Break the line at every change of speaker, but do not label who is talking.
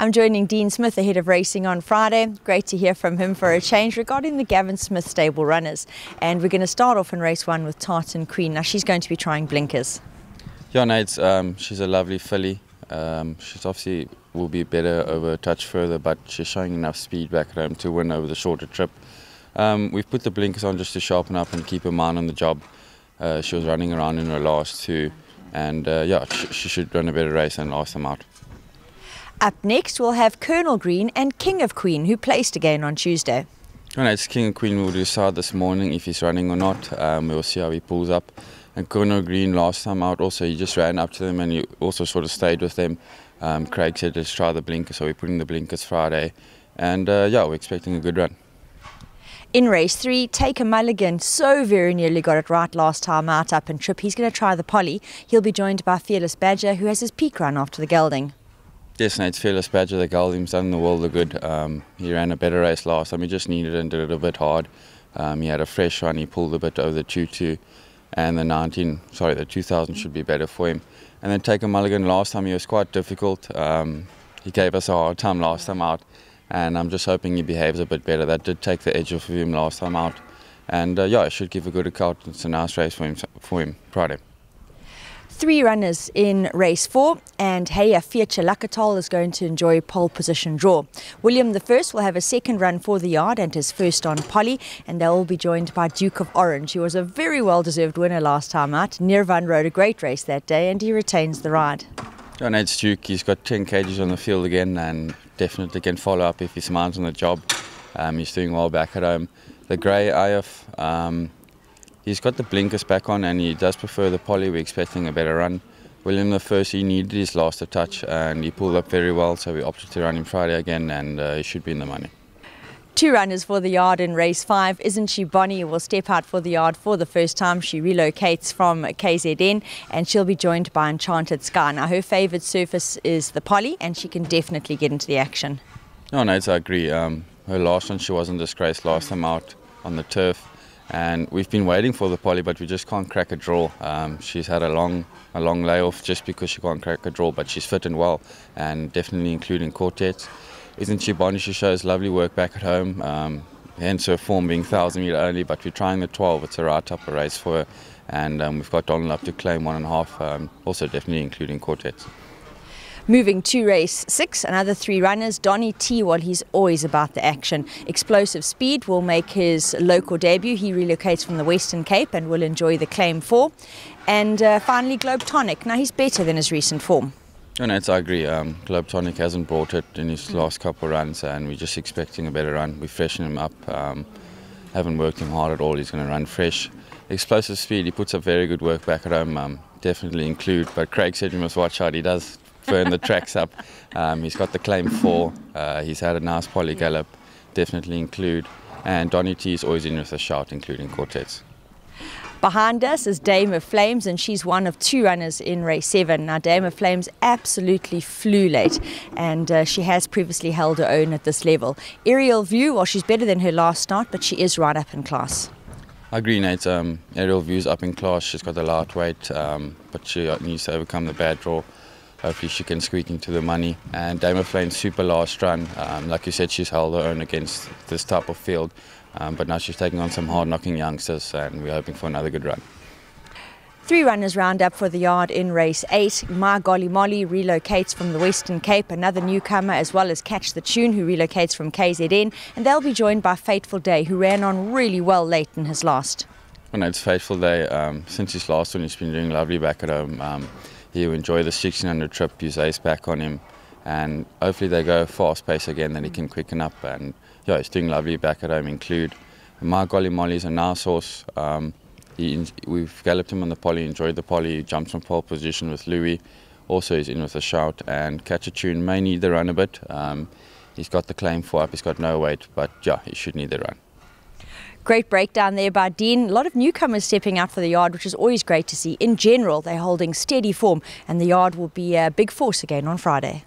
I'm joining Dean Smith ahead of racing on Friday. Great to hear from him for a change regarding the Gavin Smith stable runners. And we're going to start off in race 1 with Tartan Queen. Now she's going to be trying blinkers.
Yeah, Nate, she's a lovely filly. She's obviously will be better over a touch further, but she's showing enough speed back at home to win over the shorter trip. We've put the blinkers on just to sharpen up and keep her mind on the job. She was running around in her last 2, and yeah, she should run a better race than last time out.
Up next, we'll have Colonel Green and King of Queen, who placed again on Tuesday.
It's King of Queen. We'll decide this morning if he's running or not. We'll see how he pulls up. And Colonel Green, last time out, also he just ran up to them and he also sort of stayed with them. Craig said let's try the blinkers, so we're putting the blinkers Friday. And yeah, we're expecting a good run.
In race 3, Take a Mulligan so very nearly got it right last time out up in trip. He's going to try the Polly. He'll be joined by Fearless Badger, who has his peak run after the gelding.
Yes, Nate, Fearless Badger, the gelding's done the world of good. He ran a better race last time. He just needed it and did it a bit hard. He had a fresh run. He pulled a bit over the 2-2, and the 2000 should be better for him. And then Take a Mulligan, last time he was quite difficult. He gave us a hard time last time out, and I'm just hoping he behaves a bit better. That did take the edge off of him last time out, and yeah, it should give a good account. It's a nice race for him Friday.
3 runners in race 4, and Heya Feature Lakatol is going to enjoy pole position draw. William I will have a second run for the yard and his first on Polly, and they'll all be joined by Duke of Orange, who was a very well-deserved winner last time out. Nirvan rode a great race that day and he retains the ride.
Yeah, Nate's Duke, he's got 10 kgs on the field again and definitely can follow up if he smiles on the job. He's doing well back at home. The grey IF, he's got the blinkers back on and he does prefer the Polly. We're expecting a better run. William I, he needed his last touch and he pulled up very well, so we opted to run him Friday again, and he should be in the money.
2 runners for the yard in race 5. Isn't She Bonnie will step out for the yard for the first time. She relocates from KZN and she'll be joined by Enchanted Sky. Now her favoured surface is the Polly and she can definitely get into the action.
No, Nate, I agree. Her last one, she wasn't disgraced last time out on the turf. And we've been waiting for the Polly, but we just can't crack a draw. She's had a long layoff just because she can't crack a draw, but she's fit and well, and definitely including quartets. Isn't She Bonnie? She shows lovely work back at home, hence her form being 1,000 metre only, but we're trying the 12. It's a right up a race for her, and we've got Donald up to claim 1.5, also definitely including quartets.
Moving to race 6, another 3 runners. Donny T, well, he's always about the action. Explosive Speed will make his local debut. He relocates from the Western Cape and will enjoy the claim 4. And finally, Globe Tonic. Now, he's better than his recent form.
No, Nate, I agree. Globe Tonic hasn't brought it in his last couple of runs, and we're just expecting a better run. We freshen him up. Haven't worked him hard at all. He's going to run fresh. Explosive Speed, he puts up very good work back at home. Definitely include, but Craig said you must watch out. He does burn the tracks up. He's got the claim 4. He's had a nice Polly gallop. Definitely include. And Donny T is always in with a shout, including quartets.
Behind us is Dame of Flames, and she's one of 2 runners in race 7. Now, Dame of Flames absolutely flew late, and she has previously held her own at this level. Aerial View, well, she's better than her last start, but she is right up in class.
I agree, Nate. Aerial View's up in class. She's got the lightweight, but she needs to overcome the bad draw. Hopefully she can squeak into the money. And Dame of Flame's super last run. Like you said, she's held her own against this type of field. But now she's taking on some hard-knocking youngsters, and we're hoping for another good run.
3 runners round up for the yard in race 8. My Golly Molly relocates from the Western Cape, another newcomer, as well as Catch the Tune, who relocates from KZN. And they'll be joined by Fateful Day, who ran on really well late in his last.
Well, it's Fateful Day. Since his last one, he's been doing lovely back at home. He'll enjoy the 1600 trip, use ace back on him, and hopefully they go fast pace again, then he can quicken up. And yeah, he's doing lovely back at home, include. My Golly Molly's a nice horse. We've galloped him on the Polly, enjoyed the Polly. He jumps from pole position with Louis. Also he's in with a shout, and Catch a Tune may need the run a bit. He's got the claim 4 up, he's got no weight, but yeah, he should need the run.
Great breakdown there by Dean. A lot of newcomers stepping out for the yard, which is always great to see. In general, they're holding steady form, and the yard will be a big force again on Friday.